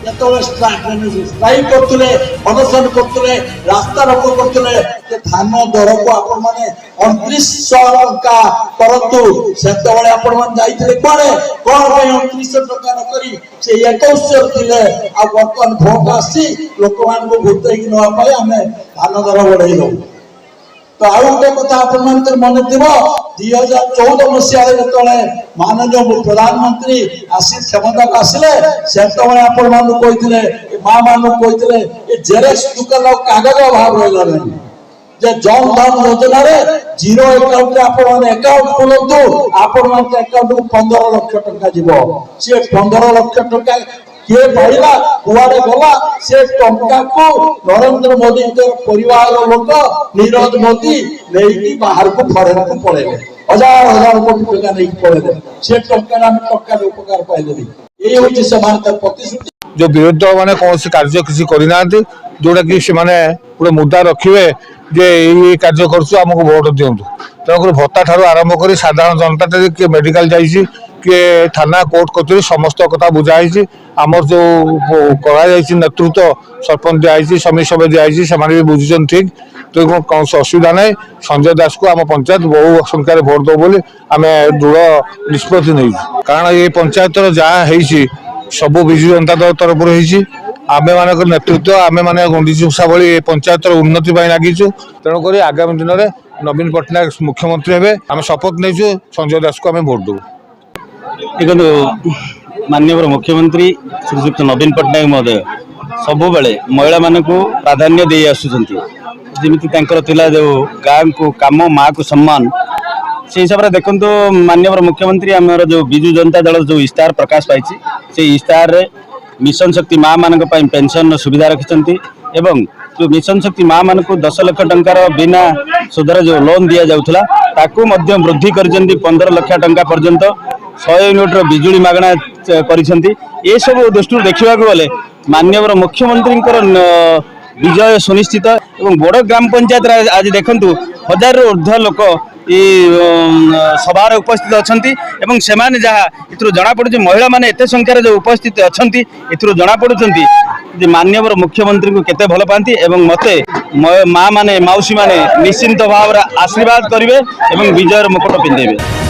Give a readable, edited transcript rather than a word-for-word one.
Strike करते अनशन करते रास्ता रोक करते धान दर को आपण मैंने 2900 टंका करतु से आपण मैंने कौन 2900 टंका नक से 2100 थे बर्तमान भोट आसी लोक मान भूत नापी आम धान दर बढ़े दू तो आउ गोटे कथा आपण मन थी 2014 मसीह जो माननीय प्रधानमंत्री आसी क्षमता को आसिले से आपण मान माँ मान कही जेरेक्स दुकान कागज अभाव रहा नहीं जे जन धन योजना रे जीरो अकाउंट अकाउंट खोलतु आपण अकाउंट को 15 लाख टंका जीव सी 15 लाख टंका किए पाइला कुआड़े गला से टंका को नरेंद्र मोदी परिवार लोक नीरज मोदी नहीं बाहर को फरेन को पड़ेगा हजार हजार कोटी टंका नहीं पड़ेगा से टंका टंका उपकार पाइले ये होची समान प्रतिश्रुति जो विरोधी माने कौन से कार्य किसी करना जोटा कि से माने गोटे मुद्दा रखिए जे ये कार्य करमको भोट दिंतु तेणुक भत्ता ठार आरंभ कर साधारण जनता किए मेडिकल जाइए किए थाना कोर्ट कचेरी समस्त कथा बुझाई आमर जो कर नेतृत्व सरपंच दिखाई समिति सभा दिखाई से बुझुन ठीक तो कौन असुविधा ना संजय दास को आम पंचायत बहु संख्यार भोट दो बोली आम दृढ़ निष्पत्ति नहीं कारण ये पंचायत जहाँ सबू विजु जनता दल तरफ आम मान नेतृत्व आम मैंने गुंडीची उषा भाई पंचायत उन्नति लगिचु तेणुक आगामी दिन में नवीन पट्टनायक मुख्यमंत्री हे आम शपथ नहीं संजय दास को आम भोट दू देखो माननीय मुख्यमंत्री श्रीजुक्त नवीन पट्टनायक महोदय सबु बेले महिला मान को प्राधान्य दे आसुचंती जमीती जो गाँ को काम माँ को सम्मान से हिसाब से देखो माननीय मुख्यमंत्री आमर जो विजु जनता दल जो इस्तार प्रकाश पाई से इस्तार मिशन शक्ति माँ मान पेंशन सुविधा रखिंट एवं जो मिशन शक्ति माँ मान को 10 लाख टंकार बिना सुधर जो लोन दि जाऊला ताकू वृद्धि कर 15 लाख टंका पर्यंत 100 यूनिट बिजुली मागणा कर सब दृष्टि देखा गले माननीय मुख्यमंत्री विजय सुनिश्चित एवं बड़ ग्राम पंचायत आज देखु 1000 ऊर्ध्व लोक सभार उपस्थित अच्छा जहाँ जना पड़े महिला माने एत संख्यार जो उपस्थित अच्छा जना पड़ुंट माननीय मुख्यमंत्री को केते भल पाती एवं मते माँ माने मौसी माने निश्चिंत भाव आशीर्वाद करेंगे विजयर मुकुट पिंधेबे।